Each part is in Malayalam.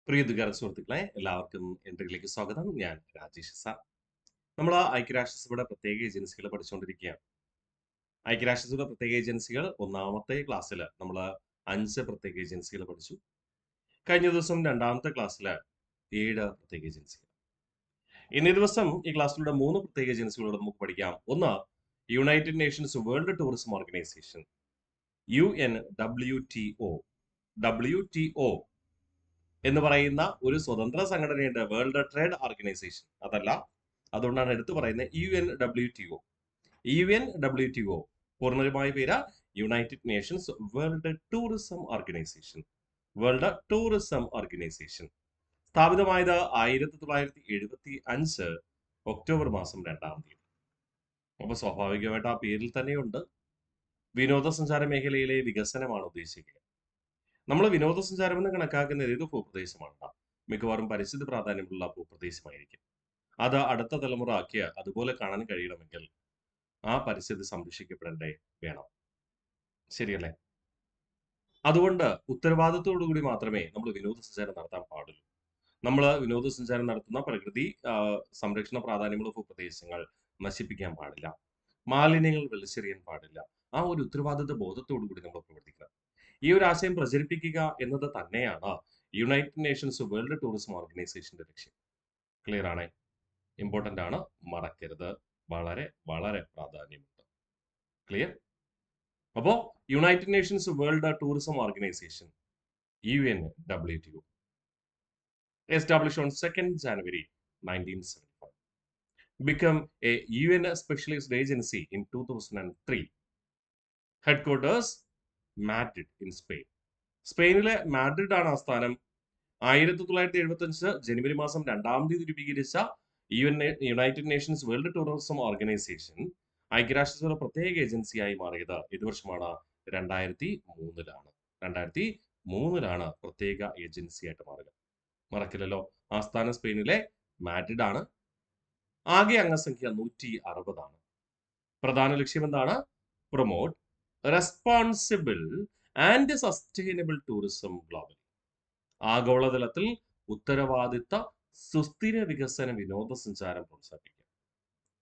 പ്രിയ വിദ്യാർത്ഥി സുഹൃത്തുക്കളെ എല്ലാവർക്കും എൻട്രിയിലേക്ക് സ്വാഗതം. ഞാൻ രാജേഷ് സാർ. നമ്മൾ ഐക്യരാഷ്ട്രസഭയുടെ പ്രത്യേക ഏജൻസികൾ പഠിച്ചുകൊണ്ടിരിക്കുകയാണ്. ഐക്യരാഷ്ട്രസഭയുടെ പ്രത്യേക ഏജൻസികൾ ഒന്നാമത്തെ ക്ലാസ്സിൽ നമ്മൾ 5 പ്രത്യേക ഏജൻസികൾ പഠിച്ചു. കഴിഞ്ഞ ദിവസം രണ്ടാമത്തെ ക്ലാസ്സിൽ 7 പ്രത്യേക ഏജൻസികൾ. ഇന്നേ ദിവസം ഈ ക്ലാസ്സിലൂടെ 3 പ്രത്യേക ഏജൻസികളോട് നമുക്ക് പഠിക്കാം. ഒന്ന്, United Nations World Tourism Organization UNWTO. WTO എന്ന് പറയുന്ന ഒരു സ്വതന്ത്ര സംഘടനയുണ്ട്, വേൾഡ് ട്രേഡ് ഓർഗനൈസേഷൻ. അതല്ല, അതുകൊണ്ടാണ് എടുത്തു പറയുന്നത് UNWTO. UNWTO പൂർണ്ണമായ പേര് United Nations World Tourism organisation. World Tourism organisation സ്ഥാപിതമായത് 1975 ഒക്ടോബർ മാസം 2-ാം തീയതി. അപ്പൊ സ്വാഭാവികമായിട്ട് ആ പേരിൽ തന്നെയുണ്ട് വിനോദസഞ്ചാര മേഖലയിലെ വികസനമാണ് ഉദ്ദേശിക്കുക. നമ്മൾ വിനോദസഞ്ചാരം എന്ന് കണക്കാക്കുന്ന ഏത് ഭൂപ്രദേശമാണ്? മിക്കവാറും പരിസ്ഥിതി പ്രാധാന്യമുള്ള ഭൂപ്രദേശമായിരിക്കും. അത് അടുത്ത തലമുറ ആക്കിയ അതുപോലെ കാണാൻ കഴിയണമെങ്കിൽ ആ പരിസ്ഥിതി സംരക്ഷിക്കപ്പെടേണ്ടേ വേണം. ശരിയല്ലേ? അതുകൊണ്ട് ഉത്തരവാദിത്തോടു കൂടി മാത്രമേ നമ്മൾ വിനോദസഞ്ചാരം നടത്താൻ പാടുള്ളൂ. നമ്മൾ വിനോദസഞ്ചാരം നടത്തുന്ന പ്രകൃതി സംരക്ഷണ പ്രാധാന്യമുള്ള ഭൂപ്രദേശങ്ങൾ നശിപ്പിക്കാൻ പാടില്ല, മാലിന്യങ്ങൾ വലിച്ചെറിയാൻ പാടില്ല. ആ ഒരു ഉത്തരവാദിത്ത ബോധത്തോടു കൂടി നമ്മൾ പ്രവർത്തിക്കണം. ഈ ഒരു ആശയം പ്രചരിപ്പിക്കുക എന്നത് തന്നെയാണ് യുണൈറ്റഡ് നേഷൻസ് വേൾഡ് ടൂറിസം ഓർഗനൈസേഷന്റെ ലക്ഷ്യം. ക്ലിയർ ആണേ? ഇമ്പോർട്ടന്റ് ആണ്, മറക്കരുത്. വളരെ വളരെ പ്രാധാന്യമുണ്ട്. ക്ലിയർ? അപ്പോ United Nations World Tourism Organization UNWTO established on 2nd January 1975, become a UN specialist agency in 2003. Headquarters Madrid in Spain. സ്പെയിനിലെ മാഡ്രിഡ് ആണ് ആസ്ഥാനം. 1975 ജനുവരി മാസം 2-ാം തീയതി രൂപീകരിച്ച United Nations World Tourism organisation ഐക്യരാഷ്ട്രസഭയുടെ പ്രത്യേക ഏജൻസിയായി മാറിയത് ഏത് വർഷമാണ്? 2003-ലാണ്. 2003-ലാണ് പ്രത്യേക ഏജൻസിയായിട്ട് മാറുക. മറക്കില്ലല്ലോ. ആസ്ഥാനം സ്പെയിനിലെ മാഡ്രിഡ് ആണ്. ആകെ അംഗസംഖ്യ 160 ആണ്. പ്രധാന ലക്ഷ്യം എന്താണ്? Promote responsible and sustainable tourism globally. ആഗോളതലത്തിൽ ഉത്തരവാദിത്ത സുസ്ഥിര വികസന വിനോദസഞ്ചാരം പ്രോത്സാഹിപ്പിക്കുക.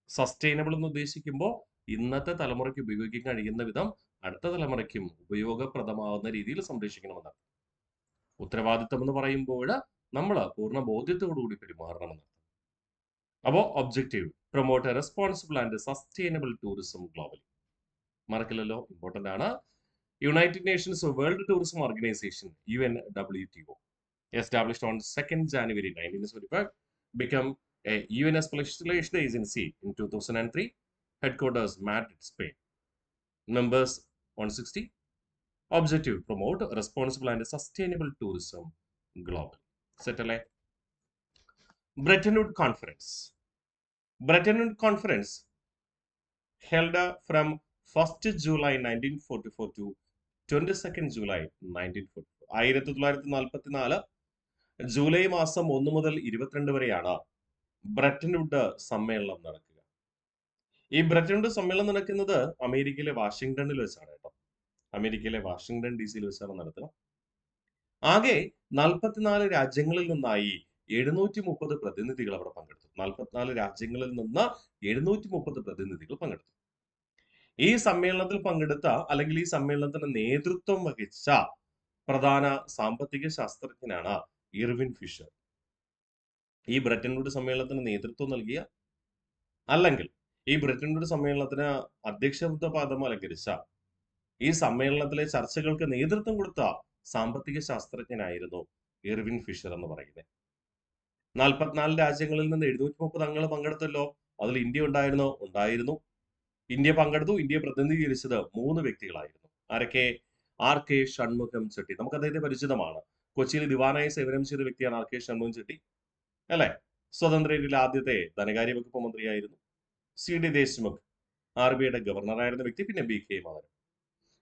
സസ്റ്റൈനബിൾ എന്ന് ഉദ്ദേശിക്കുമ്പോൾ ഇന്നത്തെ തലമുറയ്ക്ക് ഉപയോഗിക്കാൻ കഴിയുന്ന വിധം അടുത്ത തലമുറയ്ക്കും ഉപയോഗപ്രദമാവുന്ന രീതിയിൽ സംരക്ഷിക്കണമെന്നാണ്. ഉത്തരവാദിത്തം എന്ന് പറയുമ്പോൾ നമ്മൾ പൂർണ്ണ ബോധ്യത്തോടുകൂടി പെരുമാറണമെന്നാണ്. അപ്പോ objective promote responsible and sustainable tourism globally. മറക്കില്ലല്ലോ, ഇമ്പോർട്ടന്റ് ആണ്. United Nations World Tourism Organization UNWTO established on 2nd January 1975, become a UN specialized agency in 2003. Headquarters Madrid, Spain. Members 160. Objective promote responsible and sustainable tourism globally. Settle. Bretton Woods Conference. Bretton Woods Conference held from 1st July 1944 to 22nd July 1944. 1944 July മാസം 1 മുതൽ 22 വരെയാണ് ബ്രെട്ടൻ വുഡ് സമ്മേളനം നടക്കുക. ഈ ബ്രെട്ടൻ വുഡ് സമ്മേളനം നടക്കുന്നത് അമേരിക്കയിലെ വാഷിംഗ്ടണിൽ വെച്ചാണ് കേട്ടോ. അമേരിക്കയിലെ വാഷിംഗ്ടൺ DC വെച്ചാണ് നടത്തുക. ആകെ 44 രാജ്യങ്ങളിൽ നിന്നായി 730 പ്രതിനിധികൾ അവിടെ പങ്കെടുത്തു. 44 രാജ്യങ്ങളിൽ നിന്ന് 730 പ്രതിനിധികൾ പങ്കെടുത്തു. ഈ സമ്മേളനത്തിൽ പങ്കെടുത്ത അല്ലെങ്കിൽ ഈ സമ്മേളനത്തിന് നേതൃത്വം വഹിച്ച പ്രധാന സാമ്പത്തിക ശാസ്ത്രജ്ഞനാണ് ഇർവിൻ ഫിഷർ. ഈ ബ്രെട്ടൻ വുഡ് സമ്മേളനത്തിന് നേതൃത്വം നൽകിയ അല്ലെങ്കിൽ ഈ ബ്രെട്ടൻ വുഡ് സമ്മേളനത്തിന് അധ്യക്ഷത്വ പദം അലങ്കരിച്ച ഈ സമ്മേളനത്തിലെ ചർച്ചകൾക്ക് നേതൃത്വം കൊടുത്ത സാമ്പത്തിക ശാസ്ത്രജ്ഞനായിരുന്നു ഇർവിൻ ഫിഷർ എന്ന് പറയുന്നത്. 44 രാജ്യങ്ങളിൽ നിന്ന് 730 അംഗങ്ങൾ പങ്കെടുത്തല്ലോ. അതിൽ ഇന്ത്യ ഉണ്ടായിരുന്നു. ഇന്ത്യ പങ്കെടുത്തു. ഇന്ത്യയെ പ്രതിനിധീകരിച്ചത് 3 വ്യക്തികളായിരുന്നു. ആരൊക്കെ? RK ഷൺമുഖം ചെട്ടി. നമുക്ക് അദ്ദേഹത്തെ പരിചിതമാണ്. കൊച്ചിയിൽ ദിവാനായി സേവനം ചെയ്ത വ്യക്തിയാണ് RK ഷൺമുഖം ചെട്ടി, അല്ലെ? സ്വതന്ത്ര ഇന്ത്യയിലെ ആദ്യത്തെ ധനകാര്യ വകുപ്പ് മന്ത്രിയായിരുന്നു. CD ദേശ്മുഖ് RBIയുടെ ഗവർണറായിരുന്ന വ്യക്തി. പിന്നെ BK Madan.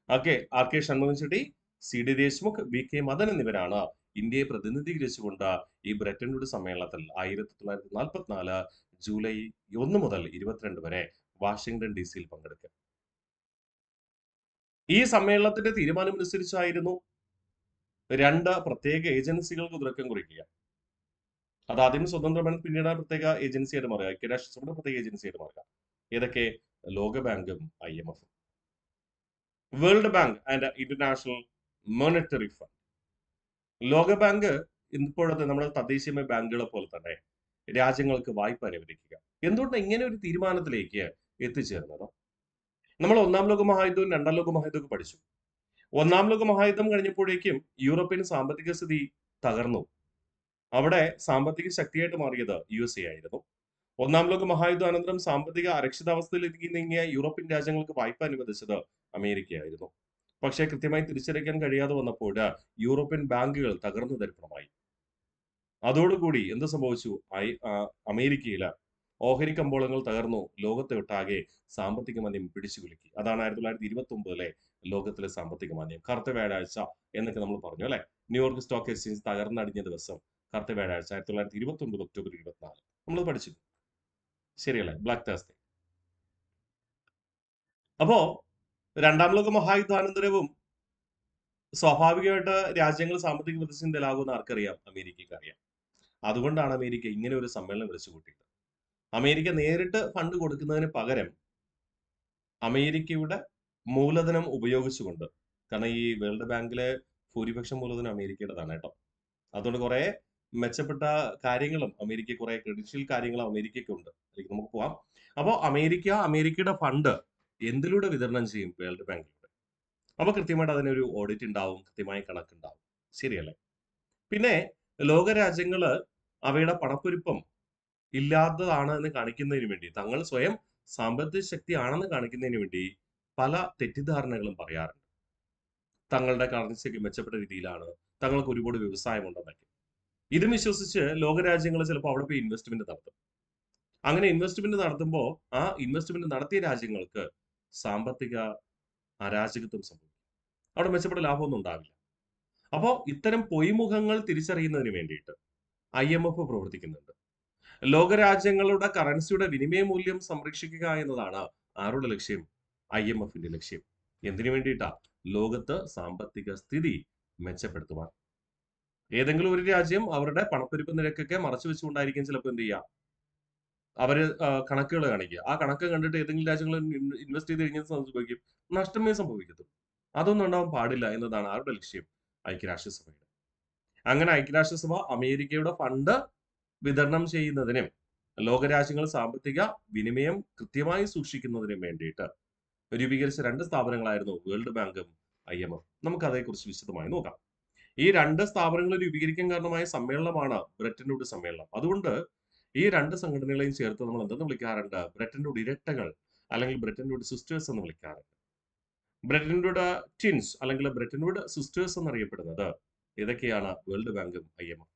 Okay, RK Shanmukham Chetty, CD Deshmukh, BK Madan എന്നിവരാണ് ഇന്ത്യയെ പ്രതിനിധീകരിച്ചുകൊണ്ട് ഈ ബ്രെട്ടൻ വുഡ് സമ്മേളനത്തിൽ 1944 ജൂലൈ 1 മുതൽ 22 വരെ വാഷിംഗ്ടൺ DC പങ്കെടുക്കുക. ഈ സമ്മേളനത്തിന്റെ തീരുമാനമനുസരിച്ചായിരുന്നു രണ്ട് പ്രത്യേക ഏജൻസികൾക്ക് തുടക്കം കുറിക്കുക. അത് ആദ്യം സ്വതന്ത്രമാണ്, പിന്നീട് പ്രത്യേക ഏജൻസിയായിട്ട് മാറുക, ഐക്യരാഷ്ട്രസഭയുടെ പ്രത്യേക ഏജൻസിയായിട്ട് മാറുക. ഏതൊക്കെ? ലോകബാങ്കും IMF. World Bank and international monetary fund. ലോകബാങ്ക് ഇപ്പോഴത്തെ നമ്മുടെ തദ്ദേശീയ ബാങ്കുകളെ പോലെ തന്നെ രാജ്യങ്ങൾക്ക് വായ്പ അനുവദിക്കുക. എന്തുകൊണ്ട് ഇങ്ങനെ ഒരു തീരുമാനത്തിലേക്ക് എത്തിച്ചേർന്നത്? നമ്മൾ ഒന്നാം ലോക മഹായുദ്ധവും രണ്ടാം ലോക മഹായുദ്ധവും പഠിച്ചു. ഒന്നാം ലോക മഹായുദ്ധം കഴിഞ്ഞപ്പോഴേക്കും യൂറോപ്യൻ സാമ്പത്തിക സ്ഥിതി തകർന്നു. അവിടെ സാമ്പത്തിക ശക്തിയായിട്ട് മാറിയത് USA ആയിരുന്നു. ഒന്നാം ലോക മഹായുദ്ധാനന്തരം സാമ്പത്തിക അരക്ഷിതാവസ്ഥയിലേക്ക് നീങ്ങിയ യൂറോപ്യൻ രാജ്യങ്ങൾക്ക് വായ്പ അനുവദിച്ചത് അമേരിക്കയായിരുന്നു. പക്ഷേ കൃത്യമായി തിരിച്ചടയ്ക്കാൻ കഴിയാതെ വന്നപ്പോൾ യൂറോപ്യൻ ബാങ്കുകൾ തകർന്നു തരിപ്പണമായി. അതോടുകൂടി എന്ത് സംഭവിച്ചു? അമേരിക്കയില് ഓഹരി കമ്പോളങ്ങൾ തകർന്നു. ലോകത്തെ ഒട്ടാകെ സാമ്പത്തിക മാന്ദ്യം പിടിച്ചുകുലുക്കി. അതാണ് 1929 ലോകത്തിലെ സാമ്പത്തിക മാന്ദ്യം. കറുത്ത വ്യാഴാഴ്ച എന്നൊക്കെ നമ്മൾ പറഞ്ഞു അല്ലെ. ന്യൂയോർക്ക് സ്റ്റോക്ക് എക്സ്ചേഞ്ച് തകർന്നടിഞ്ഞ ദിവസം കറുത്ത വ്യാഴാഴ്ച 1929 ഒക്ടോബർ 24 നമ്മൾ പഠിച്ചു. ശരിയല്ലേ? Black Thursday. അപ്പോ രണ്ടാം ലോക മഹായുദ്ധാനന്തരവും സ്വാഭാവികമായിട്ട് രാജ്യങ്ങൾ സാമ്പത്തിക പ്രതിസന്ധിയിലാകുമെന്ന് ആർക്കറിയാം? അമേരിക്കയ്ക്ക് അറിയാം. അതുകൊണ്ടാണ് അമേരിക്ക ഇങ്ങനെ ഒരു സമ്മേളനം വിളിച്ചു കൂട്ടിയത്. അമേരിക്ക നേരിട്ട് ഫണ്ട് കൊടുക്കുന്നതിന് പകരം അമേരിക്കയുടെ മൂലധനം ഉപയോഗിച്ചുകൊണ്ട്, കാരണം ഈ വേൾഡ് ബാങ്കിലെ ഭൂരിപക്ഷം മൂലധനം അമേരിക്കയുടേതാണ് കേട്ടോ. അതുകൊണ്ട് കുറെ മെച്ചപ്പെട്ട കാര്യങ്ങളും അമേരിക്ക, കുറെ ക്രെഡിഷ്യൽ കാര്യങ്ങളും അമേരിക്കയ്ക്ക് ഉണ്ട്. അതിലേക്ക് നമുക്ക് പോവാം. അപ്പോൾ അമേരിക്കയുടെ ഫണ്ട് എന്തിലൂടെ വിതരണം ചെയ്യും? വേൾഡ് ബാങ്കിലൂടെ. അപ്പൊ കൃത്യമായിട്ട് അതിനൊരു ഓഡിറ്റ് ഉണ്ടാവും, കൃത്യമായ കണക്കുണ്ടാവും. ശരിയല്ലേ? പിന്നെ ലോകരാജ്യങ്ങള് അവയുടെ പണപ്പെരുപ്പം ഇല്ലാത്തതാണ് എന്ന് കാണിക്കുന്നതിന് വേണ്ടി, തങ്ങൾ സ്വയം സാമ്പത്തിക ശക്തിയാണെന്ന് കാണിക്കുന്നതിന് വേണ്ടി പല തെറ്റിദ്ധാരണകളും പറയാറുണ്ട്. തങ്ങളുടെ കറൻസിയൊക്കെ മെച്ചപ്പെട്ട രീതിയിലാണ്, തങ്ങൾക്ക് ഒരുപാട് വ്യവസായം ഉണ്ടെന്നൊക്കെ. ഇതും വിശ്വസിച്ച് ലോകരാജ്യങ്ങൾ ചിലപ്പോൾ അവിടെ പോയി ഇൻവെസ്റ്റ്മെന്റ് നടത്തും. അങ്ങനെ ഇൻവെസ്റ്റ്മെന്റ് നടത്തുമ്പോൾ ആ ഇൻവെസ്റ്റ്മെന്റ് നടത്തിയ രാജ്യങ്ങൾക്ക് സാമ്പത്തിക അരാജകത്വം സംഭവിക്കും. അവിടെ മെച്ചപ്പെട്ട ലാഭമൊന്നും ഉണ്ടാവില്ല. അപ്പോൾ ഇത്തരം പൊയ്മുഖങ്ങൾ തിരിച്ചറിയുന്നതിന് വേണ്ടിയിട്ട് IMF പ്രവർത്തിക്കുന്നുണ്ട്. ലോകരാജ്യങ്ങളുടെ കറൻസിയുടെ വിനിമയ മൂല്യം സംരക്ഷിക്കുക എന്നതാണ് ആരുടെ ലക്ഷ്യം? IMFന്റെ ലക്ഷ്യം. എന്തിനു വേണ്ടിയിട്ടാ? ലോകത്ത് സാമ്പത്തിക സ്ഥിതി മെച്ചപ്പെടുത്തുവാൻ. ഏതെങ്കിലും ഒരു രാജ്യം അവരുടെ പണപ്പെരുപ്പ് നിരക്കൊക്കെ മറച്ചു വെച്ചുകൊണ്ടായിരിക്കും ചിലപ്പോൾ എന്ത് ചെയ്യുക, അവര് കണക്കുകൾ കാണിക്കുക. ആ കണക്ക് കണ്ടിട്ട് ഏതെങ്കിലും രാജ്യങ്ങൾ ഇൻവെസ്റ്റ് ചെയ്ത് കഴിഞ്ഞാൽ സംഭവിക്കും, നഷ്ടമേ സംഭവിക്കത്തുള്ളൂ. അതൊന്നും ഉണ്ടാവാൻ പാടില്ല എന്നതാണ് ആരുടെ ലക്ഷ്യം? ഐക്യരാഷ്ട്രസഭയുടെ. അങ്ങനെ ഐക്യരാഷ്ട്രസഭ അമേരിക്കയുടെ ഫണ്ട് വിതരണം ചെയ്യുന്നതിനും ലോകരാജ്യങ്ങൾ സാമ്പത്തിക വിനിമയം കൃത്യമായി സൂക്ഷിക്കുന്നതിനും വേണ്ടിയിട്ട് രൂപീകരിച്ച രണ്ട് സ്ഥാപനങ്ങളായിരുന്നു വേൾഡ് ബാങ്കും IMF. നമുക്ക് അതേക്കുറിച്ച് വിശദമായി നോക്കാം. ഈ രണ്ട് സ്ഥാപനങ്ങൾ രൂപീകരിക്കാൻ കാരണമായ സമ്മേളനമാണ് ബ്രെറ്റൻ വുഡ് സമ്മേളനം. അതുകൊണ്ട് ഈ രണ്ട് സംഘടനകളെയും ചേർത്ത് നമ്മൾ എന്തെന്ന് വിളിക്കാറുണ്ട്? ബ്രെറ്റൻ വുഡ് ഇരട്ടകൾ അല്ലെങ്കിൽ ബ്രെറ്റൻ വുഡ് സിസ്റ്റേഴ്സ് എന്ന് വിളിക്കാറുണ്ട്. ബ്രെറ്റൻ വുഡ് ട്വിൻസ് അല്ലെങ്കിൽ ബ്രെറ്റൻ വുഡ് സിസ്റ്റേഴ്സ് എന്നറിയപ്പെടുന്നത് ഏതൊക്കെയാണ്? വേൾഡ് ബാങ്കും IMF.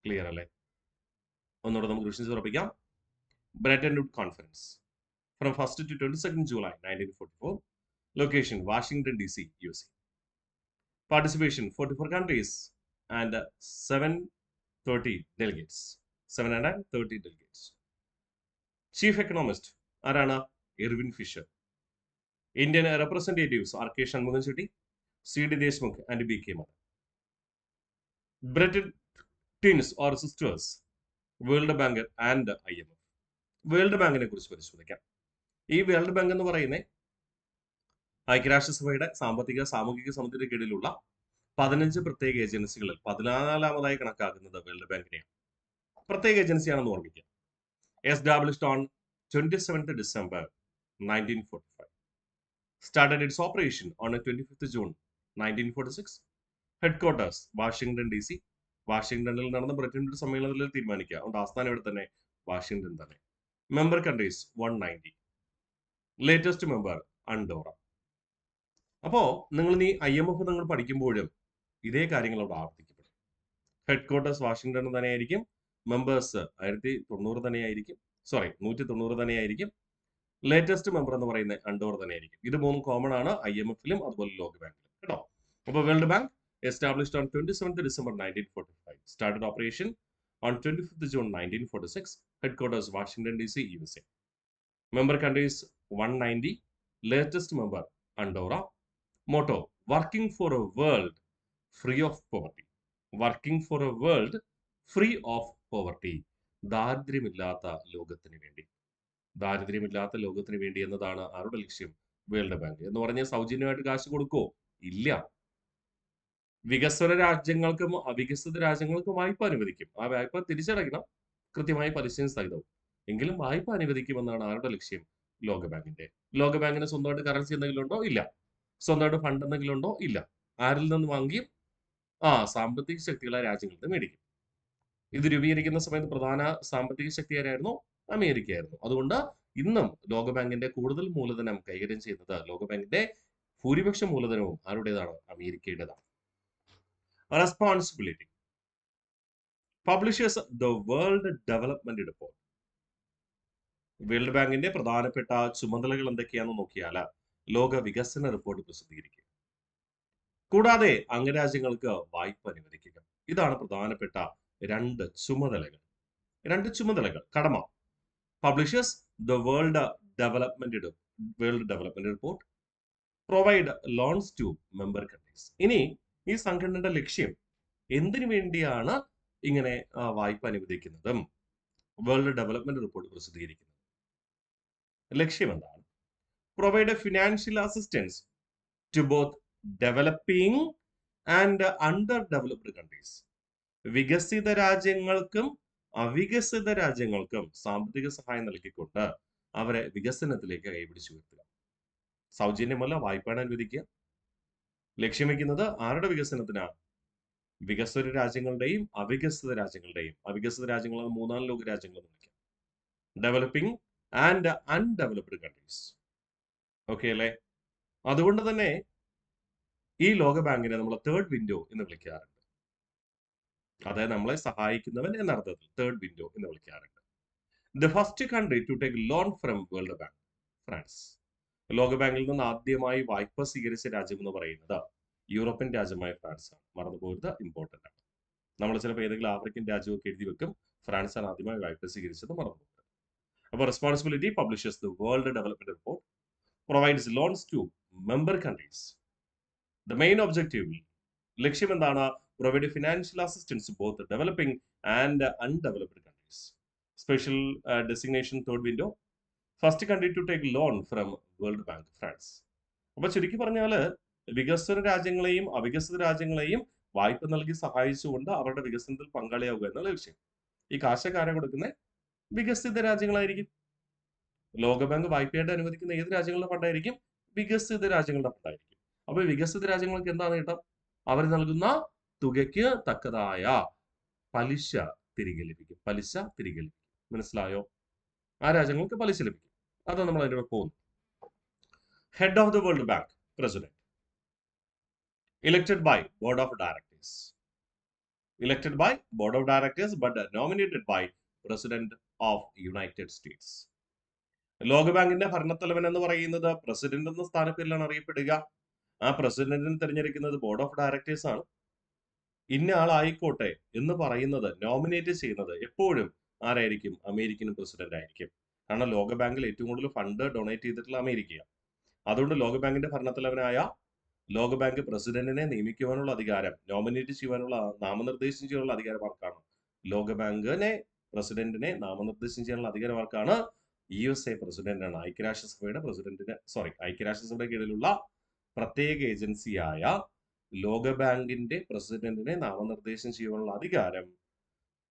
ക്ലിയർ അല്ലേ? ഒന്നുകൂടെ നമുക്ക് വിഷയം ഉറപ്പിക്കാം. Bretton wood conference from 1st to 22nd July 1944. Location Washington DC, USA. Participation 44 countries and 730 delegates. 730 delegates. Chief economist ആരാണ്? Irving Fisher. Indian representatives R K Shanmukham Chetty, CD Deshmukh and BK Madan. Bretton twins or sisters, World Bank and IMF. World ബാങ്കിനെ കുറിച്ച് പരിശോധിക്കാം. ഈ വേൾഡ് ബാങ്ക് എന്ന് പറയുന്നത് ഐക്യരാഷ്ട്രസഭയുടെ സാമ്പത്തിക സാമൂഹിക സമിതിയുടെ കീഴിലുള്ള 15 പ്രത്യേക ഏജൻസികളിൽ 14ാമതായി കണക്കാക്കുന്നത് വേൾഡ് ബാങ്കിനെയാണ്. പ്രത്യേക ഏജൻസിയാണെന്ന് ഓർമ്മിക്കുക. Established on 27th December 1945. Started its operation on 25th June 1946. Headquarters Washington DC. വാഷിംഗ്ടണിൽ നടന്ന ബ്രെറ്റൻ വുഡ് സമ്മേളനത്തിൽ തീരുമാനിക്കുക. അതുകൊണ്ട് ആസ്ഥാനം ഇവിടെ തന്നെ വാഷിംഗ്ടൺ തന്നെ. Member countries 190. Latest member Andorra. അപ്പോ നിങ്ങൾ ഈ IMF നിങ്ങൾ പഠിക്കുമ്പോഴും ഇതേ കാര്യങ്ങൾ അവിടെ ആവർത്തിക്കപ്പെടും. ഹെഡ്ക്വാർട്ടേഴ്സ് വാഷിംഗ്ടൺ തന്നെയായിരിക്കും. മെമ്പേഴ്സ് 190 തന്നെയായിരിക്കും. 190 തന്നെയായിരിക്കും. ലേറ്റസ്റ്റ് മെമ്പർ എന്ന് പറയുന്നത് അണ്ടോറ തന്നെയായിരിക്കും. ഇത് മൂന്നും കോമൺ ആണ് IMF-ലും അതുപോലെ ലോക ബാങ്കിലും കേട്ടോ. അപ്പോൾ world bank established on 27th December 1945. Started operation on 25th June 1946. Headquarters Washington DC, USA. Member countries 190. Latest member Andorra. Motto: working for a world free of poverty. Working for a world free of poverty. ദാരിദ്ര്യമില്ലാത്ത ലോകത്തിന് വേണ്ടി. ദാരിദ്ര്യമില്ലാത്ത ലോകത്തിന് വേണ്ടി എന്നതാണ് ആരുടെ ലക്ഷ്യം? World Bank. എന്ന് പറഞ്ഞാൽ സൗജന്യമായിട്ട് കാശ് കൊടുക്കോ? ഇല്ല. വികസ്വര രാജ്യങ്ങൾക്കും അവികസിത രാജ്യങ്ങൾക്കും വായ്പ അനുവദിക്കും. ആ വായ്പ തിരിച്ചടയ്ക്കണം, കൃത്യമായി പലിശയും സഹിതവും. എങ്കിലും വായ്പ അനുവദിക്കുമെന്നാണ് ആരുടെ ലക്ഷ്യം? ലോകബാങ്കിന്റെ. ലോകബാങ്കിന് സ്വന്തമായിട്ട് കറൻസി എന്തെങ്കിലും ഉണ്ടോ? ഇല്ല. സ്വന്തമായിട്ട് ഫണ്ട് എന്തെങ്കിലും ഉണ്ടോ? ഇല്ല. ആരിൽ നിന്ന് വാങ്ങിയും? സാമ്പത്തിക ശക്തികളെ രാജ്യങ്ങളിൽ നിന്ന് മേടിക്കും. ഇത് രൂപീകരിക്കുന്ന സമയത്ത് പ്രധാന സാമ്പത്തിക ശക്തി ആരായിരുന്നു? അമേരിക്കയായിരുന്നു. അതുകൊണ്ട് ഇന്നും ലോകബാങ്കിന്റെ കൂടുതൽ മൂലധനം കൈകാര്യം ചെയ്യുന്നത്, ലോകബാങ്കിന്റെ ഭൂരിപക്ഷ മൂലധനവും ആരുടേതാണ്? അമേരിക്കയുടേതാണ്. Responsibility publishers the world development Report. World ബാങ്കിന്റെ പ്രധാനപ്പെട്ട ചുമതലകൾ എന്തൊക്കെയാണെന്ന് നോക്കിയാൽ ലോക വികസന റിപ്പോർട്ട് പ്രസിദ്ധീകരിക്കുക, കൂടാതെ അംഗരാജ്യങ്ങൾക്ക് വായ്പ അനുവദിക്കുക. ഇതാണ് പ്രധാനപ്പെട്ട രണ്ട് ചുമതലകൾ. കടമ. Publishers the world development report, provide loans to member countries. ഇനി ഈ സംഘടനയുടെ ലക്ഷ്യം എന്തിനു വേണ്ടിയാണ് ഇങ്ങനെ വായ്പ അനുവദിക്കുന്നതും വേൾഡ് ഡെവലപ്മെന്റ് റിപ്പോർട്ട് പ്രസിദ്ധീകരിക്കുന്നത്? ലക്ഷ്യം എന്താണ്? Provide financial assistance to both developing and under developed countries. വികസിത രാജ്യങ്ങൾക്കും അവികസിത രാജ്യങ്ങൾക്കും സാമ്പത്തിക സഹായം നൽകിക്കൊണ്ട് അവരെ വികസനത്തിലേക്ക് കൈപിടിച്ചു ഉയർത്തുക. സൗജന്യമല്ല, വായ്പയാണ് അനുവദിക്കുക. ലക്ഷ്യം വയ്ക്കുന്നത് ആരുടെ വികസനത്തിനാണ്? വികസ്വര രാജ്യങ്ങളുടെയും അവികസിത രാജ്യങ്ങളുടെയും. അവികസിത രാജ്യങ്ങൾ മൂന്നാം ലോക രാജ്യങ്ങൾ എന്ന് വിളിക്കാം. Developing and undeveloped countries. Okay അല്ലേ? അതുകൊണ്ട് തന്നെ ഈ ലോക ബാങ്കിനെ നമ്മൾ തേർഡ് വിൻഡോ എന്ന് വിളിക്കാറുണ്ട്. അതായത് നമ്മളെ സഹായിക്കുന്നവൻ എന്ന അർത്ഥത്തിൽ തേർഡ് വിൻഡോ എന്ന് വിളിക്കാറുണ്ട്. The first country to take loan from world bank, France. ലോക ബാങ്കിൽ നിന്ന് ആദ്യമായി വായ്പ സ്വീകരിച്ച രാജ്യം എന്ന് പറയുന്നത് യൂറോപ്യൻ രാജ്യമായ ഫ്രാൻസ് ആണ്. മറന്നുപോയത് ഇമ്പോർട്ടന്റ് ആണ്. നമ്മൾ ചിലപ്പോൾ ഏതെങ്കിലും ആഫ്രിക്കൻ രാജ്യമൊക്കെ എഴുതി വെക്കും. ഫ്രാൻസ് ആണ് ആദ്യമായി വായ്പ സ്വീകരിച്ചത്, മറന്നുപോയത്. അപ്പോൾ responsibility publishers the world development report, provides loans to member countries. The main objective, ലക്ഷ്യം എന്താണ്? Provide financial assistance both developing and undeveloped countries. Special designation third window, first country to take loan from world bank, France. അപ്പൊ ചുരുക്കി പറഞ്ഞാൽ വികസ്വര രാജ്യങ്ങളെയും അവികസിത രാജ്യങ്ങളെയും വായ്പ നൽകി സഹായിച്ചുകൊണ്ട് അവരുടെ വികസനത്തിൽ പങ്കാളിയാവുക എന്നുള്ള ലക്ഷ്യം. ഈ കാശൊക്കെ ആരാ കൊടുക്കുന്നത്? വികസിത രാജ്യങ്ങളായിരിക്കും. ലോകബാങ്ക് വായ്പയായിട്ട് അനുവദിക്കുന്ന ഏത് രാജ്യങ്ങളുടെ ഫണ്ടായിരിക്കും? വികസിത രാജ്യങ്ങളുടെ ഫണ്ടായിരിക്കും. അപ്പൊ വികസിത രാജ്യങ്ങൾക്ക് എന്താണ് നേട്ടം? അവർ നൽകുന്ന തുകയ്ക്ക് തക്കതായ പലിശ തിരികെ ലഭിക്കും. മനസ്സിലായോ? ആ രാജ്യങ്ങൾക്ക് പലിശ ലഭിക്കും. അതാണ് നമ്മൾ അതിന്റെ പോകുന്നു. Head of the World Bank, president, elected by board of directors but nominated by president of United States. ലോകബാങ്കിന്റെ ഭരണത്തലവൻ എന്ന് പറയുന്നത് പ്രസിഡന്റ് എന്ന സ്ഥാനപ്പേരിലാണ് അറിയപ്പെടുക. ആ പ്രസിഡന്റിനെ തിരഞ്ഞെടുക്കുന്നത് ബോർഡ് ഓഫ് ഡയറക്ടേഴ്സ് ആണ്. ഇന്ന ആളായിക്കോട്ടെ എന്ന് പറയുന്നത്, നോമിനേറ്റ് ചെയ്യുന്നത് എപ്പോഴും ആരായിരിക്കും? അമേരിക്കൻ പ്രസിഡന്റ് ആയിരിക്കും. കാരണം ലോകബാങ്കിൽ ഏറ്റവും കൂടുതൽ ഫണ്ട് ഡൊണേറ്റ് ചെയ്തിട്ടുള്ള അമേരിക്കയാണ്. അതുകൊണ്ട് ലോകബാങ്കിന്റെ ഭരണത്തലവനായ ലോകബാങ്ക് പ്രസിഡന്റിനെ നിയമിക്കുവാനുള്ള അധികാരം, നോമിനേറ്റ് ചെയ്യുവാനുള്ള, നാമനിർദ്ദേശം ചെയ്യാനുള്ള അധികാരം ആർക്കാണ്? ലോകബാങ്കിനെ പ്രസിഡന്റിനെ നാമനിർദ്ദേശം ചെയ്യാനുള്ള അധികാരം ആർക്കാണ്? USA പ്രസിഡന്റാണ്. ഐക്യരാഷ്ട്രസഭയുടെ കീഴിലുള്ള പ്രത്യേക ഏജൻസിയായ ലോകബാങ്കിന്റെ പ്രസിഡന്റിനെ നാമനിർദ്ദേശം ചെയ്യാനുള്ള അധികാരം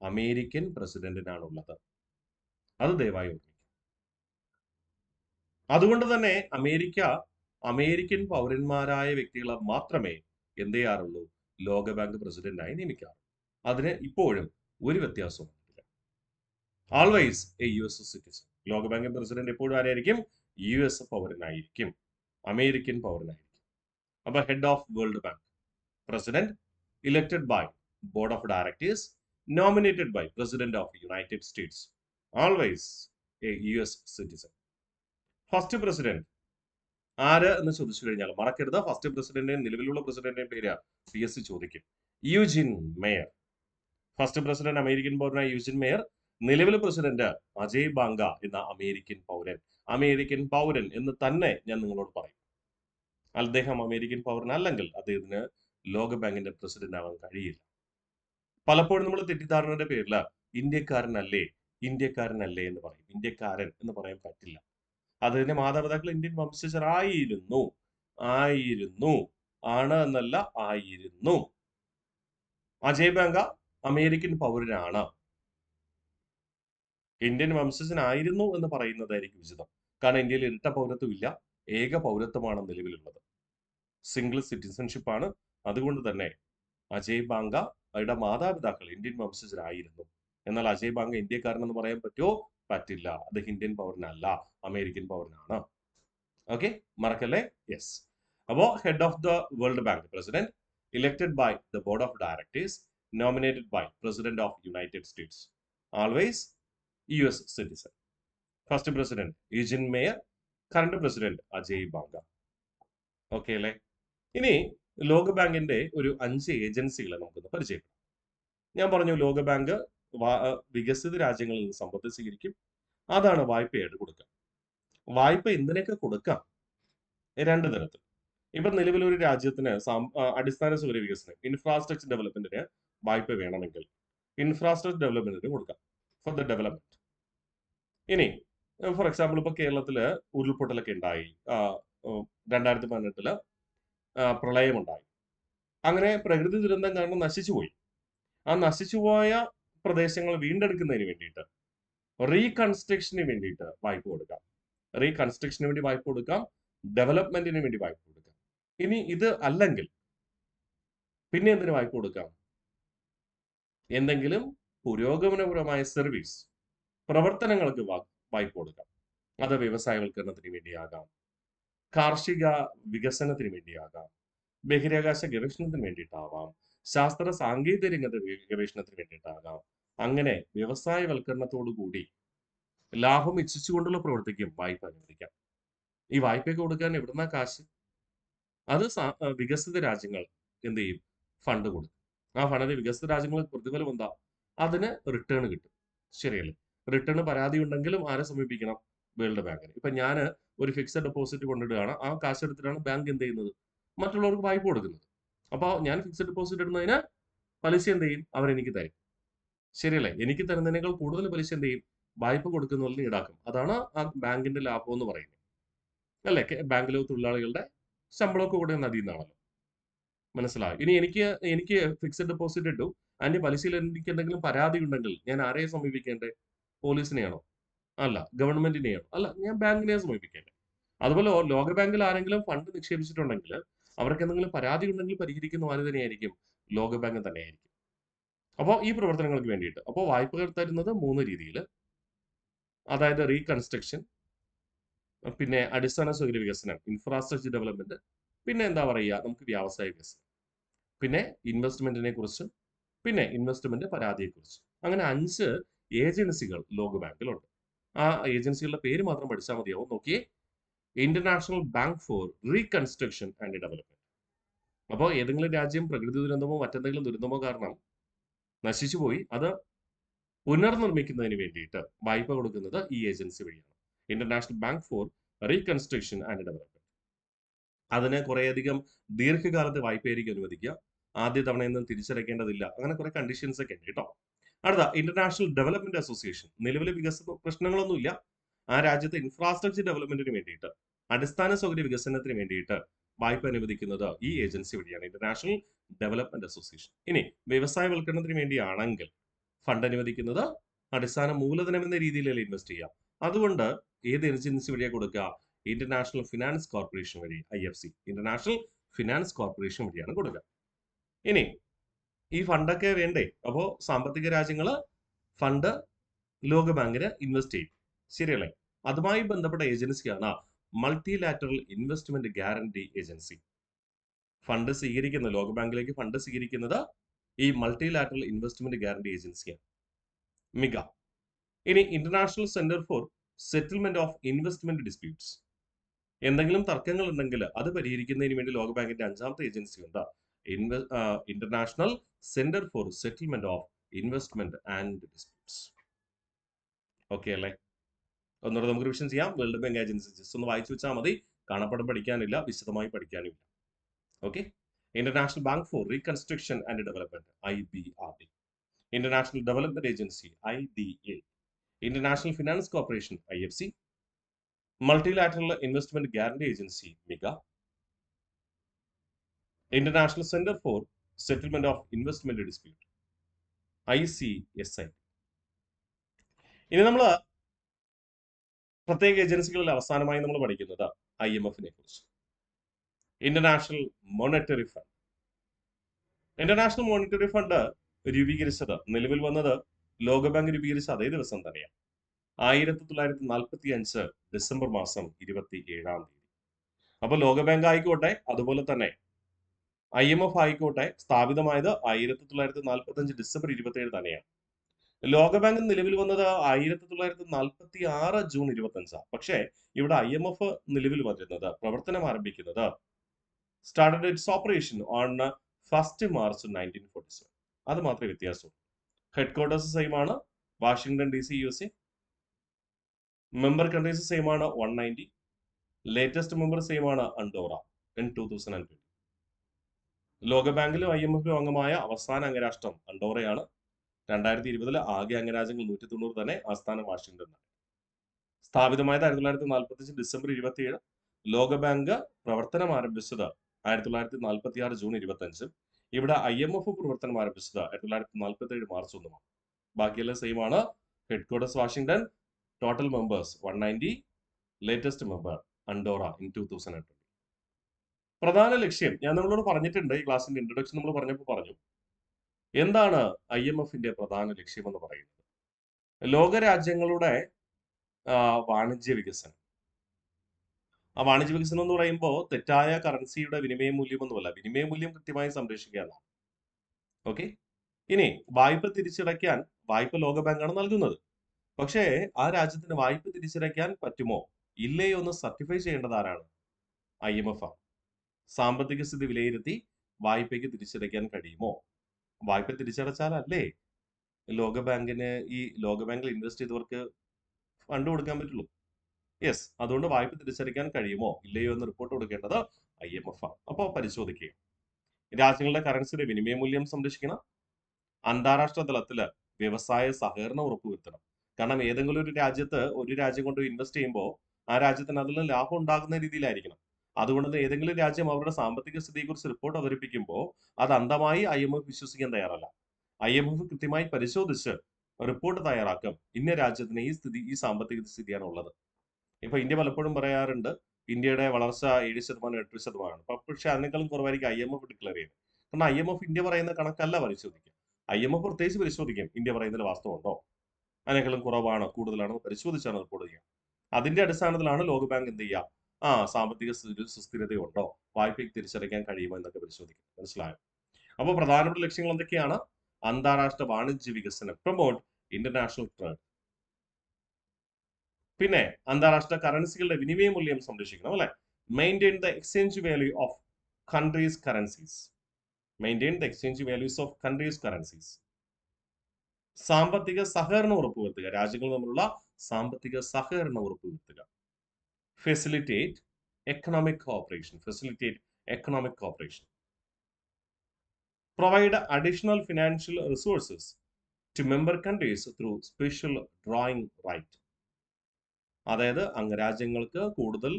അമേരിക്കൻ പ്രസിഡന്റിനാണുള്ളത്. അത് ദയവായി ഓർമ്മിക്കുക. അതുകൊണ്ട് തന്നെ അമേരിക്കൻ പൗരന്മാരായ വ്യക്തികളെ മാത്രമേ എന്ത് ചെയ്യാറുള്ളൂ? ലോകബാങ്ക് പ്രസിഡന്റായി നിയമിക്കാറുള്ളൂ. അതിന് ഇപ്പോഴും ഒരു വ്യത്യാസവും ഇല്ല. Always a US citizen. ലോകബാങ്ക് പ്രസിഡന്റ് എപ്പോഴും ആരായിരിക്കും? US പൗരനായിരിക്കും, അമേരിക്കൻ പൗരനായിരിക്കും. അപ്പൊ head of World Bank, president, elected by board of directors, nominated by president of United States, always a US citizen. First president ആര് എന്ന് ചോദിച്ചു കഴിഞ്ഞാൽ മറക്കരുത്, ഫസ്റ്റ് പ്രസിഡന്റിന്റെ നിലവിലുള്ള പ്രസിഡന്റിന്റെ പേര് PSC ചോദിക്കും. യൂജിൻ മേയർ. ഫസ്റ്റ് പ്രസിഡന്റ് അമേരിക്കൻ പൗരനായ യൂജിൻ മേയർ. നിലവിലെ പ്രസിഡന്റ് അജയ് ബാങ്ക എന്ന അമേരിക്കൻ പൗരൻ എന്ന് തന്നെ ഞാൻ നിങ്ങളോട് പറയും. അദ്ദേഹം അമേരിക്കൻ പൗരൻ അല്ലെങ്കിൽ അദ്ദേഹത്തിന് ലോകബാങ്കിന്റെ പ്രസിഡന്റ് ആവാൻ കഴിയില്ല. പലപ്പോഴും നമ്മൾ തെറ്റിദ്ധാരണയുടെ പേരിൽ ഇന്ത്യക്കാരനല്ലേ ഇന്ത്യക്കാരനല്ലേ എന്ന് പറയും. ഇന്ത്യക്കാരൻ എന്ന് പറയാൻ പറ്റില്ല. അതിന്റെ മാതാപിതാക്കൾ ഇന്ത്യൻ വംശജരായിരുന്നു. ആയിരുന്നു. ആണ് എന്നല്ല, ആയിരുന്നു. അജയ് ബാങ്ക അമേരിക്കൻ പൗരനാണ്. ഇന്ത്യൻ വംശജനായിരുന്നു എന്ന് പറയുന്നതായിരിക്കും ഉചിതം. കാരണം ഇന്ത്യയിൽ ഇരട്ട പൗരത്വം ഇല്ല. ഏക പൗരത്വമാണ് നിലവിലുള്ളത്. സിംഗിൾ സിറ്റിസൺഷിപ്പ് ആണ്. അതുകൊണ്ട് തന്നെ അജയ് ബാങ്കയുടെ മാതാപിതാക്കൾ ഇന്ത്യൻ വംശജരായിരുന്നു. എന്നാൽ അജയ് ബാങ്ക ഇന്ത്യക്കാരൻ എന്ന് പറയാൻ പറ്റുമോ? പറ്റില്ല. അദ്ദേഹം ഇന്ത്യൻ പൗരനല്ല, അമേരിക്കൻ പൗരനാണ്. ഓക്കെ, മറക്കല്ലേ? യെസ്. അപ്പോ head of the World Bank president elected by the board of directors nominated by president of United States, always US citizen. First president Eugene Meyer, current president Ajay Banga. Okay അല്ലേ? ഇനി ലോകബാങ്കിന്റെ ഒരു 5 ഏജൻസികളെ നമുക്കൊന്ന് പരിചയപ്പെടാം. ഞാൻ പറഞ്ഞു ലോകബാങ്ക് വികസിത രാജ്യങ്ങളിൽ നിന്ന് സമ്പത്ത് സ്വീകരിക്കും. അതാണ് വായ്പയായിട്ട് കൊടുക്കുക. വായ്പ എന്തിനൊക്കെ കൊടുക്കാം? 2 തരത്തിൽ. ഇപ്പൊ നിലവിലൊരു രാജ്യത്തിന് അടിസ്ഥാന സൗകര്യ വികസനം, ഇൻഫ്രാസ്ട്രക്ചർ ഡെവലപ്മെന്റിന് വായ്പ വേണമെങ്കിൽ ഇൻഫ്രാസ്ട്രക്ചർ ഡെവലപ്മെന്റിന് കൊടുക്കാം, ഫോർ ദ ഡെവലപ്മെന്റ്. ഇനി ഫോർ എക്സാമ്പിൾ ഇപ്പൊ കേരളത്തില് ഉരുൾപൊട്ടലൊക്കെ ഉണ്ടായി, 2018 പ്രളയമുണ്ടായി. അങ്ങനെ പ്രകൃതി ദുരന്തം കാരണം നശിച്ചുപോയി. ആ നശിച്ചുപോയ പ്രദേശങ്ങൾ വീണ്ടെടുക്കുന്നതിന് വേണ്ടിയിട്ട്, റീകൺസ്ട്രക്ഷന് വേണ്ടിയിട്ട് വായ്പ കൊടുക്കാം. റീകൺസ്ട്രക്ഷന് വേണ്ടി വായ്പ കൊടുക്കാം, ഡെവലപ്മെന്റിന് വേണ്ടി വായ്പ കൊടുക്കാം. ഇനി ഇത് അല്ലെങ്കിൽ പിന്നെ എന്തിനു വായ്പ കൊടുക്കാം? എന്തെങ്കിലും പുരോഗമനപരമായ സർവീസ് പ്രവർത്തനങ്ങൾക്ക് വായ്പ കൊടുക്കാം. അത് വ്യവസായവൽക്കരണത്തിന് വേണ്ടിയാകാം, കാർഷിക വികസനത്തിന് വേണ്ടിയാകാം, ബഹിരാകാശ ഗവേഷണത്തിന് വേണ്ടിയിട്ടാവാം, ശാസ്ത്ര സാങ്കേതിക രംഗത്തെ ഗവേഷണത്തിന് വേണ്ടിയിട്ടാകാം. അങ്ങനെ വ്യവസായവൽക്കരണത്തോടു കൂടി ലാഭം ഇച്ഛിച്ചുകൊണ്ടുള്ള പ്രവൃത്തിക്കും വായ്പ അനുവദിക്കാം. ഈ വായ്പയൊക്കെ കൊടുക്കാൻ എവിടുന്നാ കാശ്? അത് വികസിത രാജ്യങ്ങൾ എന്ത് ചെയ്യും? ഫണ്ട് കൊടുക്കും. ആ ഫണ്ടിന് വികസിത രാജ്യങ്ങൾക്ക് പ്രതിഫലം എന്താ? അതിന് റിട്ടേൺ കിട്ടും. ശരിയല്ലേ? റിട്ടേൺ പരാതി ഉണ്ടെങ്കിലും ആരെ സമീപിക്കണം? വേൾഡ് ബാങ്കിന്. ഇപ്പൊ ഞാൻ ഒരു ഫിക്സഡ് ഡെപ്പോസിറ്റ് കൊണ്ടിടുകയാണ്. ആ കാശ് എടുത്തിട്ടാണ് ബാങ്ക് എന്ത് ചെയ്യുന്നത്? മറ്റുള്ളവർക്ക് വായ്പ കൊടുക്കുന്നത്. അപ്പോൾ ഞാൻ ഫിക്സഡ് ഡെപ്പോസിറ്റ് ഇടുന്നതിന് പലിശ എന്ത് ചെയ്യും? അവരെനിക്ക് തരും. ശരിയല്ലേ? എനിക്ക് തരുന്നതിനേക്കാൾ കൂടുതൽ പലിശ എന്ത് ചെയ്യും? വായ്പ കൊടുക്കുന്നതിന് ഈടാക്കും. അതാണ് ആ ബാങ്കിന്റെ ലാഭം എന്ന് പറയുന്നത്. അല്ലേ? ബാങ്കിലെ തൊഴിലാളികളുടെ ശമ്പളമൊക്കെ കൂടെ അതിൽ നിന്നാണല്ലോ. മനസ്സിലായി. ഇനി എനിക്ക് ഫിക്സഡ് ഡെപ്പോസിറ്റ് ഇട്ടു, അതിന്റെ പലിശയിൽ എനിക്ക് എന്തെങ്കിലും പരാതി ഉണ്ടെങ്കിൽ ഞാൻ ആരെയെ സമീപിക്കേണ്ടേ? പോലീസിനെയാണോ? അല്ല. ഗവൺമെന്റിനെയാണോ? അല്ല, ഞാൻ ബാങ്കിനെയാണ് സമീപിക്കേണ്ടത്. അതുപോലെ ലോക ബാങ്കിൽ ആരെങ്കിലും ഫണ്ട് നിക്ഷേപിച്ചിട്ടുണ്ടെങ്കിൽ അവർക്ക് എന്തെങ്കിലും പരാതി ഉണ്ടെങ്കിൽ പരിഹരിക്കുന്ന ആര് തന്നെയായിരിക്കും? ലോക ബാങ്ക് തന്നെയായിരിക്കും. അപ്പോൾ ഈ പ്രവർത്തനങ്ങൾക്ക് വേണ്ടിയിട്ട് അപ്പോൾ വായ്പകൾ തരുന്നത് 3 രീതിയിൽ. അതായത് റീകൺസ്ട്രക്ഷൻ, പിന്നെ അടിസ്ഥാന സൗകര്യ വികസനം, ഇൻഫ്രാസ്ട്രക്ചർ ഡെവലപ്മെന്റ്, പിന്നെ എന്താ പറയുക, നമുക്ക് വ്യവസായ വികസനം, പിന്നെ ഇൻവെസ്റ്റ്മെന്റിനെ കുറിച്ച്, പിന്നെ ഇൻവെസ്റ്റ്മെന്റ് പരാതിയെക്കുറിച്ച്. അങ്ങനെ 5 ഏജൻസികൾ ലോക ബാങ്കിലുണ്ട്. ആ ഏജൻസികളുടെ പേര് മാത്രം പഠിച്ചാൽ മതിയാവും. നോക്കിയേ, international bank for reconstruction and development. അപ്പോൾ ഏതെങ്കിലും രാജ്യം പ്രകൃതി ദുരന്തമോ മറ്റെന്തെങ്കിലും ദുരന്തമോ കാരണം നശിച്ചുപോയി, അത് പുനർനിർമ്മിക്കുന്നതിന് വേണ്ടിയിട്ട് വായ്പ കൊടുക്കുന്നത് ഈ ഏജൻസി വഴിയാണ്. International bank for reconstruction and development. അതിന് കുറേയധികം ദീർഘകാലത്തെ വായ്പയായിരിക്കും അനുവദിക്കുക. ആദ്യ തവണയൊന്നും തിരിച്ചടയ്ക്കേണ്ടതില്ല. അങ്ങനെ കുറെ കണ്ടീഷൻസ് ഒക്കെ ഉണ്ട് കേട്ടോ. അടുത്ത ഇന്റർനാഷണൽ ഡെവലപ്മെന്റ് അസോസിയേഷൻ. നിലവിലെ വികസന പ്രശ്നങ്ങളൊന്നുമില്ല. ആ രാജ്യത്തെ ഇൻഫ്രാസ്ട്രക്ചർ ഡെവലപ്മെന്റിന് വേണ്ടിയിട്ട്, അടിസ്ഥാന സൗകര്യ വികസനത്തിന് വേണ്ടിയിട്ട് വായ്പ അനുവദിക്കുന്നത് ഈ ഏജൻസി വഴിയാണ്, ഇന്റർനാഷണൽ ഡെവലപ്മെന്റ് അസോസിയേഷൻ. ഇനി വ്യവസായവൽക്കരണത്തിന് വേണ്ടിയാണെങ്കിൽ ഫണ്ട് അനുവദിക്കുന്നത് അടിസ്ഥാന മൂലധനം എന്ന രീതിയിലല്ലേ ഇൻവെസ്റ്റ് ചെയ്യാം. അതുകൊണ്ട് ഏത് ഏജൻസി വഴിയാണ് കൊടുക്കുക? ഇന്റർനാഷണൽ ഫിനാൻസ് കോർപ്പറേഷൻ വഴി, IFC, ഇന്റർനാഷണൽ ഫിനാൻസ് കോർപ്പറേഷൻ വഴിയാണ് കൊടുക്കുക. ഇനി ഈ ഫണ്ടൊക്കെ വേണ്ടേ? അപ്പോൾ സാമ്പത്തിക രാജ്യങ്ങൾ ഫണ്ട് ലോക ബാങ്കിന് ഇൻവെസ്റ്റ് ചെയ്യും. ശരിയല്ലേ? അതുമായി ബന്ധപ്പെട്ട ഏജൻസിയാണ് multilateral Investment Guarantee agency. Fund സ്വീകരിക്കുന്നത്, ലോക ബാങ്കിലേക്ക് ഫണ്ട് സ്വീകരിക്കുന്നത് ഈ മൾട്ടിലാറ്ററൽ ഇൻവെസ്റ്റ്മെന്റ് ഗ്യാരണ്ടി ഏജൻസിയാണ്, മിഗ. ഇനി international Centre for Settlement of investment disputes. എന്തെങ്കിലും തർക്കങ്ങൾ ഉണ്ടെങ്കിൽ അത് പരിഹരിക്കുന്നതിന് വേണ്ടി ലോക ബാങ്കിന്റെ 5ാമത്തെ ഏജൻസി ഉണ്ട്, international Centre for Settlement of investment and disputes. Okay അല്ലേ? ഒന്നുകൂടെ നമുക്ക് റിവിഷൻ ചെയ്യാം. വേൾഡ് ബാങ്ക് ഏജൻസി ജസ്റ്റ് ഒന്ന് വായിച്ചു വെച്ചാൽ മതി. കാണപ്പടം പഠിക്കാനില്ല, വിശദമായി പഠിക്കാനില്ല. Okay. International bank for reconstruction and Development, IBRD. International Development Agency IDA, International Finance Corporation IFC, Multilateral Investment Guarantee Agency MIGA, International Centre for Settlement of Investment Dispute ICSI. ഇനി നമ്മൾ പ്രത്യേക ഏജൻസികളിൽ അവസാനമായി നമ്മൾ പഠിക്കുന്നത് IMF-നെ കുറിച്ച്. International monetary fund. International monetary fund രൂപീകരിച്ചത്, നിലവിൽ വന്നത് ലോകബാങ്ക് രൂപീകരിച്ച അതേ ദിവസം തന്നെയാണ്, 1945 ഡിസംബർ മാസം 27-ാം തീയതി. അപ്പൊ ലോകബാങ്ക് ആയിക്കോട്ടെ, അതുപോലെ തന്നെ IMF ആയിക്കോട്ടെ, സ്ഥാപിതമായത് 1945 ഡിസംബർ 27 തന്നെയാണ്. ലോകബാങ്ക് നിലവിൽ വന്നത് 1946 ജൂൺ 25. പക്ഷേ ഇവിടെ IMF നിലവിൽ വരുന്നത്, പ്രവർത്തനം ആരംഭിക്കുന്നത്, started it's operation on 1 March 1947. അത് മാത്രമേ വ്യത്യാസമുള്ളൂ. ഹെഡ് ക്വാർട്ടേഴ്സ് സെയിം ആണ്, Washington DC, USA. Member countries same ആണ്, 190. ലേറ്റസ്റ്റ് മെമ്പർ സെയിം ആണ്, അണ്ടോറ, in 2020. ലോകബാങ്കിലും IMF-ലും അംഗമായ അവസാന അംഗരാഷ്ട്രം അണ്ടോറയാണ്. 2020 ആകെ അംഗരാജ്യങ്ങൾ 190 തന്നെ, ആസ്ഥാനം വാഷിംഗ്ടൺ. സ്ഥാപിതമായത് 1945 ഡിസംബർ 27. ലോകബാങ്ക് പ്രവർത്തനം ആരംഭിച്ചത് 1946 ജൂൺ 25. ഇവിടെ IMF പ്രവർത്തനം ആരംഭിച്ചത് 1947 മാർച്ച് 1. ബാക്കിയെല്ലാം സെയിം ആണ്. Head quarters Washington, total members 190, latest member Andorra, in 2020. പ്രധാന ലക്ഷ്യം ഞാൻ നിങ്ങളോട് പറഞ്ഞിട്ടുണ്ട്, ഈ ക്ലാസിന്റെ ഇൻട്രൊഡക്ഷൻ നമ്മൾ പറഞ്ഞപ്പോൾ പറഞ്ഞു. എന്താണ് IMF-ന്റെ പ്രധാന ലക്ഷ്യം എന്ന് പറയുന്നത്? ലോകരാജ്യങ്ങളുടെ വാണിജ്യ വികസനം. ആ വാണിജ്യ വികസനം എന്ന് പറയുമ്പോൾ തെറ്റായ കറൻസിയുടെ വിനിമയ മൂല്യം ഒന്നുമല്ല, വിനിമയ മൂല്യം കൃത്യമായി സംരക്ഷിക്കുക എന്നാണ്. ഓക്കെ. ഇനി വായ്പ തിരിച്ചടയ്ക്കാൻ വായ്പ ലോകബാങ്കാണ് നൽകുന്നത്. പക്ഷേ ആ രാജ്യത്തിന് വായ്പ തിരിച്ചടയ്ക്കാൻ പറ്റുമോ ഇല്ലയോ എന്ന് സർട്ടിഫൈ ചെയ്യേണ്ടത് ആരാണ്? IMF ആണ്. സാമ്പത്തിക സ്ഥിതി വിലയിരുത്തി വായ്പയ്ക്ക് തിരിച്ചടയ്ക്കാൻ കഴിയുമോ? വായ്പ തിരിച്ചടച്ചാലല്ലേ ലോകബാങ്കിന്, ഈ ലോകബാങ്കിൽ ഇൻവെസ്റ്റ് ചെയ്തവർക്ക് ഫണ്ട് കൊടുക്കാൻ പറ്റുള്ളൂ. യെസ്, അതുകൊണ്ട് വായ്പ തിരിച്ചടയ്ക്കാൻ കഴിയുമോ ഇല്ലയോ എന്ന് റിപ്പോർട്ട് കൊടുക്കേണ്ടത് IMF ആണ്. അപ്പോൾ പരിശോധിക്കുക. രാജ്യങ്ങളുടെ കറൻസിയുടെ വിനിമയ മൂല്യം സംരക്ഷിക്കണം. അന്താരാഷ്ട്ര തലത്തിൽ വ്യവസായ സഹകരണം ഉറപ്പുവരുത്തണം. കാരണം ഏതെങ്കിലും ഒരു രാജ്യത്ത് ഒരു രാജ്യം കൊണ്ട് ഇൻവെസ്റ്റ് ചെയ്യുമ്പോൾ ആ രാജ്യത്തിന് അതിൽ ലാഭം ഉണ്ടാകുന്ന രീതിയിലായിരിക്കണം. അതുകൊണ്ട് ഏതെങ്കിലും രാജ്യം അവരുടെ സാമ്പത്തിക സ്ഥിതിയെക്കുറിച്ച് റിപ്പോർട്ട് അവതരിപ്പിക്കുമ്പോൾ അത് അന്ധമായി IMF വിശ്വസിക്കാൻ തയ്യാറല്ല. IMF കൃത്യമായി പരിശോധിച്ച് റിപ്പോർട്ട് തയ്യാറാക്കും. ഇന്ന രാജ്യത്തിന് ഈ സ്ഥിതി, ഈ സാമ്പത്തിക സ്ഥിതിയാണ് ഉള്ളത്. ഇപ്പൊ ഇന്ത്യ പലപ്പോഴും പറയാറുണ്ട് ഇന്ത്യയുടെ വളർച്ച 7%, 8%. പക്ഷെ അതിനേക്കാളും കുറവായിരിക്കും IMF ഡിക്ലെയർ ചെയ്യുന്നത്. കാരണം IMF ഇന്ത്യ പറയുന്ന കണക്കല്ല പരിശോധിക്കുക. IMF പ്രത്യേകിച്ച് പരിശോധിക്കും ഇന്ത്യ പറയുന്നതിൽ വാസ്തവമുണ്ടോ, അതിനേക്കാളും കുറവാണോ കൂടുതലാണോ പരിശോധിച്ചാണ് റിപ്പോർട്ട് ചെയ്യുക. അതിന്റെ അടിസ്ഥാനത്തിലാണ് ലോകബാങ്ക് എന്ത് ചെയ്യുക, സാമ്പത്തിക സുസ്ഥിരതയുണ്ടോ, വായ്പയ്ക്ക് തിരിച്ചടയ്ക്കാൻ കഴിയുമോ എന്നൊക്കെ പരിശോധിക്കും. മനസ്സിലായോ? അപ്പോൾ പ്രധാനപ്പെട്ട ലക്ഷ്യങ്ങൾ എന്തൊക്കെയാണ്? അന്താരാഷ്ട്ര വാണിജ്യ വികസനം, പ്രൊമോട്ട് ഇന്റർനാഷണൽ ട്രേഡ്. പിന്നെ അന്താരാഷ്ട്ര കറൻസികളുടെ വിനിമയ മൂല്യം സംരക്ഷിക്കണം, അല്ലെ? Maintain the exchange value of countries currencies. Maintain the exchange values of countries currencies. സാമ്പത്തിക സഹകരണം ഉറപ്പുവരുത്തുക, രാജ്യങ്ങൾ തമ്മിലുള്ള സാമ്പത്തിക സഹകരണം ഉറപ്പുവരുത്തുക. Facilitate economic cooperation. Facilitate economic cooperation. Provide additional financial resources to member countries through special drawing right. അതായത് അംഗരാജ്യങ്ങൾക്ക് കൂടുതൽ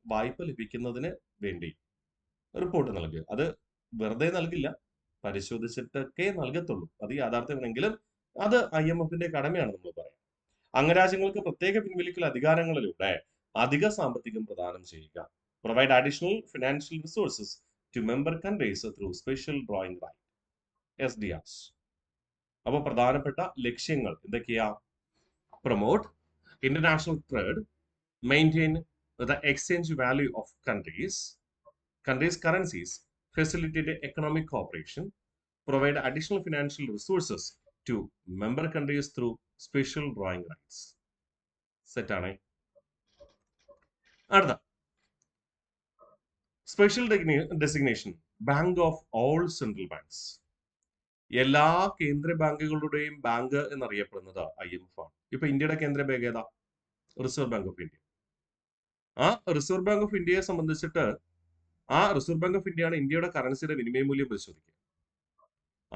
വായ്പ ലഭിക്കുന്നതിന് വേണ്ടി റിപ്പോർട്ട് നൽകുക. അത് വെറുതെ നൽകില്ല, പരിശോധിച്ചിട്ടൊക്കെ നൽകത്തുള്ളൂ. അത് യാഥാർത്ഥ്യമാണെങ്കിലും അത് IMF-ന്റെ കടമയാണ് നമ്മൾ പറയാം. അംഗരാജ്യങ്ങൾക്ക് പ്രത്യേക പിൻവലിക്കൽ അധികാരങ്ങളിലൂടെ അധിക സാമ്പത്തികം പ്രദാനം ചെയ്യുക. Provide additional financial resources to member countries through special drawing right, SDRs. അപ്പോൾ പ്രധാനപ്പെട്ട ലക്ഷ്യങ്ങൾ എന്തൊക്കെയാ? Promote international trade, maintain the exchange value of countries' currencies, facilitate economic cooperation, provide additional financial resources to member countries through special drawing rights. Set ആണ്. അടുത്ത special designation, bank of all central banks. എല്ലാ കേന്ദ്ര ബാങ്കുകളുടെയും ബാങ്ക് എന്നറിയപ്പെടുന്നത് IMF ആണ്. ഇപ്പൊ ഇന്ത്യയുടെ കേന്ദ്ര ബാങ്ക് ഏതാ? Reserve bank of India. ആ റിസർവ് ബാങ്ക് ഓഫ് ഇന്ത്യയെ സംബന്ധിച്ചിട്ട് ആ റിസർവ് ബാങ്ക് ഓഫ് ഇന്ത്യയാണ് ഇന്ത്യയുടെ കറൻസിയുടെ വിനിമയ മൂല്യം പരിശോധിക്കുക.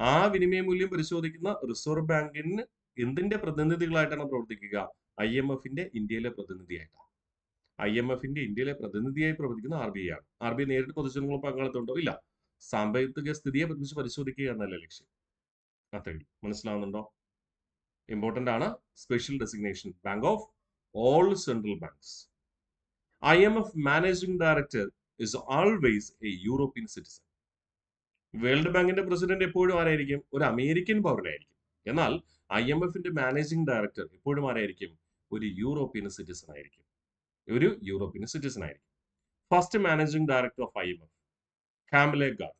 ആ വിനിമയ മൂല്യം പരിശോധിക്കുന്ന റിസർവ് ബാങ്കിന് എന്തിന്റെ പ്രതിനിധികളായിട്ടാണ് പ്രവർത്തിക്കുക? IMFന്റെ ഇന്ത്യയിലെ പ്രതിനിധിയായിട്ടാണ്. IMFന്റെ ഇന്ത്യയിലെ പ്രതിനിധിയായി പ്രവർത്തിക്കുന്ന RBI ആണ്. RBI നേരിട്ട് പൊതുജനങ്ങളും പങ്കാളിത്തമുണ്ടോ? ഇല്ല. സാമ്പത്തിക സ്ഥിതിയെ കുറിച്ച് പരിശോധിക്കുക എന്നല്ല ലക്ഷ്യം. അത്രേ ഉള്ളൂ. മനസ്സിലാവുന്നുണ്ടോ? ഇമ്പോർട്ടന്റ് ആണ്. Special designation bank of all central banks. IMF managing director is always A European citizen. World ബാങ്കിന്റെ പ്രസിഡന്റ് എപ്പോഴും ആരായിരിക്കും? ഒരു അമേരിക്കൻ പൗരനായിരിക്കും. എന്നാൽ IMFന്റെ മാനേജിംഗ് ഡയറക്ടർ എപ്പോഴും ആരായിരിക്കും? ഒരു യൂറോപ്യൻ സിറ്റിസൺ ആയിരിക്കും. ഒരു യൂറോപ്യൻ സിറ്റിസൺ ആയിരിക്കും. First managing director of IMF Camille Gutt,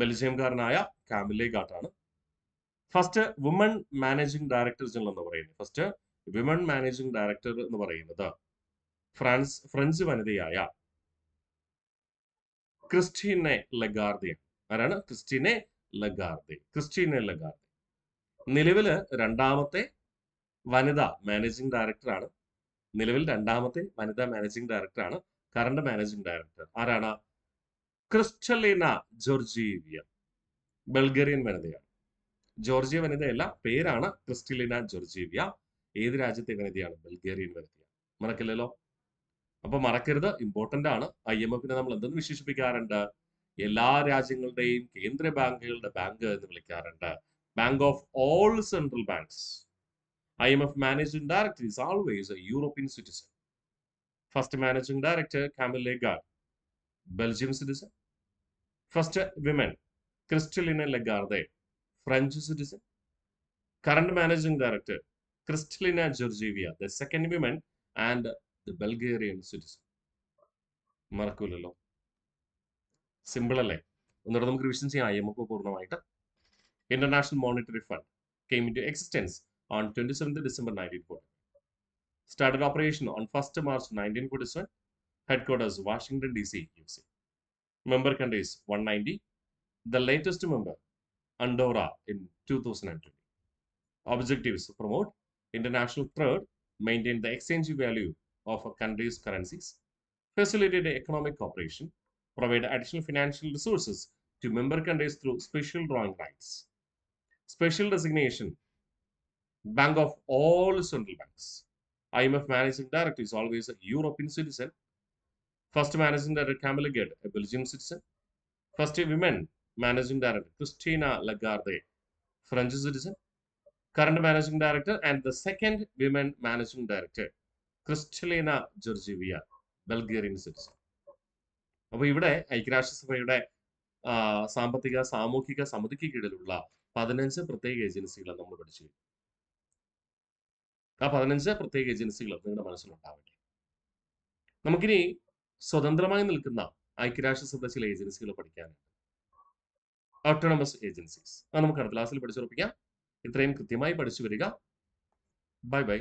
ബെൽജിയംകാരനായ കാമിലെ ഗാട്ട് ആണ്. First woman managing director general എന്ന് പറയുന്നത്, ഫസ്റ്റ് വിമൺ മാനേജിംഗ് ഡയറക്ടർ എന്ന് പറയുന്നത് ഫ്രഞ്ച് വനിതയായ ക്രിസ്റ്റീനെ ലഗാർദെ. ആരാണ്? ക്രിസ്റ്റീനെ ലഗാർദെ. നിലവില് രണ്ടാമത്തെ വനിതാ മാനേജിംഗ് ഡയറക്ടറാണ്. കറണ്ട് മാനേജിംഗ് ഡയറക്ടർ ആരാണ്? ക്രിസ്റ്റലീന ജോർജീവിയ. ബൾഗേറിയൻ വനിതയാണ്. ജോർജിയ വനിതയല്ല, പേരാണ് ക്രിസ്റ്റലീന ജോർജീവിയ. ഏത് രാജ്യത്തെ വനിതയാണ്? ബൾഗേറിയൻ വനിതയാണ്. മറക്കില്ലല്ലോ. അപ്പൊ മറക്കരുത്, ഇമ്പോർട്ടന്റ് ആണ്. IMFനെ നമ്മൾ എന്തെന്ന് വിശേഷിപ്പിക്കാറുണ്ട്? എല്ലാ രാജ്യങ്ങളുടെയും കേന്ദ്ര ബാങ്കുകളുടെ ബാങ്ക് എന്ന് വിളിക്കാറുണ്ട്. Bank of all central banks. IMF managing director is always a European citizen. First managing director Camille Lagarde, Belgium citizen. First women Christine Lagarde, French citizen. Current managing director Kristalina Georgieva, the second woman and the Bulgarian citizen. മറക്കൂലല്ലോ. സിമ്പിൾ അല്ലേ? ഒന്നുകൂടെ നമുക്ക് റിവിഷൻ ചെയ്യാം IMF പൂർണ്ണമായിട്ട്. International Monetary Fund came into existence on 27th December 1940. Started operation on 1st March 1947. Headquarters Washington DC, USA. Member countries 190. The latest member Andorra in 2020. Objectives: promote international trade, maintain the exchange value of a country's currencies, facilitate economic cooperation, provide additional financial resources to member countries through special drawing rights. Special designation Bank of all central banks. IMF managing director is always a European citizen. First managing director Camille Lagarde, a Belgian citizen. First women managing director Christina Lagarde, French citizen. Current managing director and the second women managing director Kristalina Georgieva, Bulgarian citizen. അപ്പോൾ ഇവിടെ ഐക്യരാഷ്ട്രസഭയുടെ സാമ്പത്തിക സാമൂഹിക സമിതിക്ക് കീഴിലുള്ള 15 പ്രത്യേക ഏജൻസികൾ നമ്മൾ പഠിച്ചു. ആ 15 പ്രത്യേക ഏജൻസികൾ നിങ്ങളുടെ മനസ്സിലുണ്ടാവട്ടെ. നമുക്കിനി സ്വതന്ത്രമായി നിൽക്കുന്ന ഐക്യരാഷ്ട്രസഭ ചില ഏജൻസികൾ പഠിക്കാനുണ്ട്. Autonomous agencies. അത് നമുക്ക് അടുത്ത ക്ലാസ്സിൽ പഠിച്ചുറപ്പിക്കാം. ഇത്രയും കൃത്യമായി പഠിച്ചു വരിക. Bye bye.